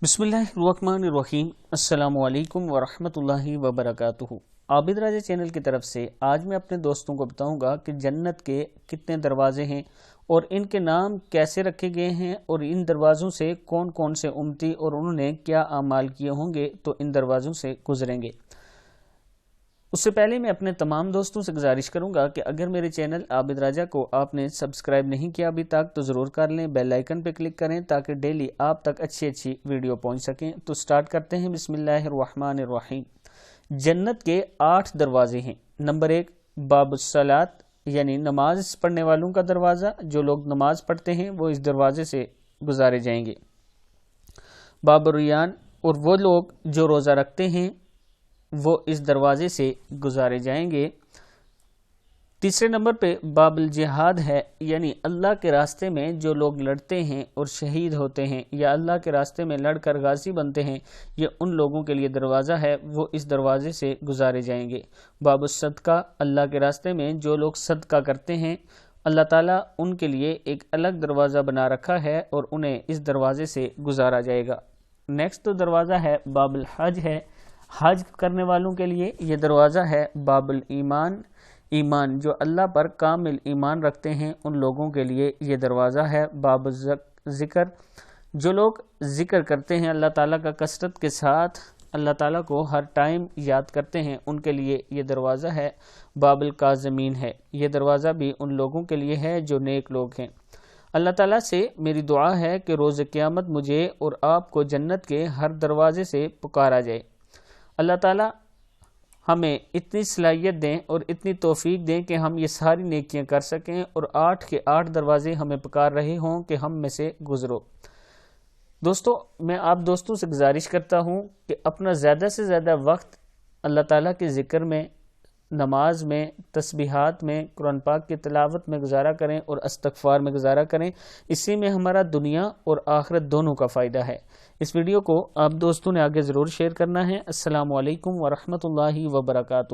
बिस्मिल्लाहिर्रहमानिर्रहीम। अस्सलामु अलैकुम वरहमतुल्लाहि वबरकातुहू। आबिद राजा चैनल की तरफ से आज मैं अपने दोस्तों को बताऊंगा कि जन्नत के कितने दरवाजे हैं और इनके नाम कैसे रखे गए हैं और इन दरवाज़ों से कौन कौन से उम्मती और उन्होंने क्या आमाल किए होंगे तो इन दरवाज़ों से गुजरेंगे। उससे पहले मैं अपने तमाम दोस्तों से गुजारिश करूंगा कि अगर मेरे चैनल आबिद राजा को आपने सब्सक्राइब नहीं किया अभी तक तो ज़रूर कर लें, बेल आइकन पर क्लिक करें ताकि डेली आप तक अच्छी अच्छी वीडियो पहुंच सकें। तो स्टार्ट करते हैं। बिस्मिल्लाहिर्रहमानिर्रहीम। जन्नत के 8 दरवाजे हैं। नंबर 1 बाबुस्सलात यानी नमाज पढ़ने वालों का दरवाज़ा। जो लोग नमाज पढ़ते हैं वो इस दरवाजे से गुजारे जाएंगे। बाबुर्रियान और वो लोग जो रोज़ा रखते हैं वो इस दरवाजे से गुजारे जाएंगे। तीसरे नंबर पे बाबुल जिहाद है यानी अल्लाह के रास्ते में जो लोग लड़ते हैं और शहीद होते हैं या अल्लाह के रास्ते में लड़कर गाजी बनते हैं, ये उन लोगों के लिए दरवाज़ा है, वो इस दरवाजे से गुजारे जाएंगे। बाबुल सदका अल्लाह के रास्ते में जो लोग सदका करते हैं, अल्लाह ताला उनके लिए एक अलग दरवाज़ा बना रखा है और उन्हें इस दरवाजे से गुजारा जाएगा। नेक्स्ट तो दरवाज़ा है बाबुल हज है। हज करने वालों के लिए ये दरवाज़ा है। बाबुल ईमान ईमान जो अल्लाह पर कामिल ईमान रखते हैं उन लोगों के लिए ये दरवाज़ा है। बाबुल ज़िक्र जो लोग ज़िक्र करते हैं अल्लाह ताला का कसरत के साथ, अल्लाह ताला को हर टाइम याद करते हैं, उनके लिए ये दरवाज़ा है। बाबुल काज़मीन है। ये दरवाज़ा भी उन लोगों के लिए है जो नेक लोग हैं। अल्लाह ताला से मेरी दुआ है कि रोज़ क़यामत मुझे और आपको जन्नत के हर दरवाजे से पुकारा जाए। अल्लाह ताला हमें इतनी सलाहियत दें और इतनी तौफीक दें कि हम ये सारी नेकियां कर सकें और 8 के 8 दरवाजे हमें पुकार रहे हों कि हम में से गुजरो। दोस्तों, मैं आप दोस्तों से गुजारिश करता हूं कि अपना ज़्यादा से ज़्यादा वक्त अल्लाह ताला के ज़िक्र में, नमाज में, तस्बीहात में, कुरान पाक की तिलावत में गुजारा करें और इस्तग़फ़ार में गुजारा करें। इसी में हमारा दुनिया और आखिरत दोनों का फ़ायदा है। इस वीडियो को आप दोस्तों ने आगे ज़रूर शेयर करना है। अस्सलामु अलैकुम वरहमतुल्लाहि वबरकातुहू।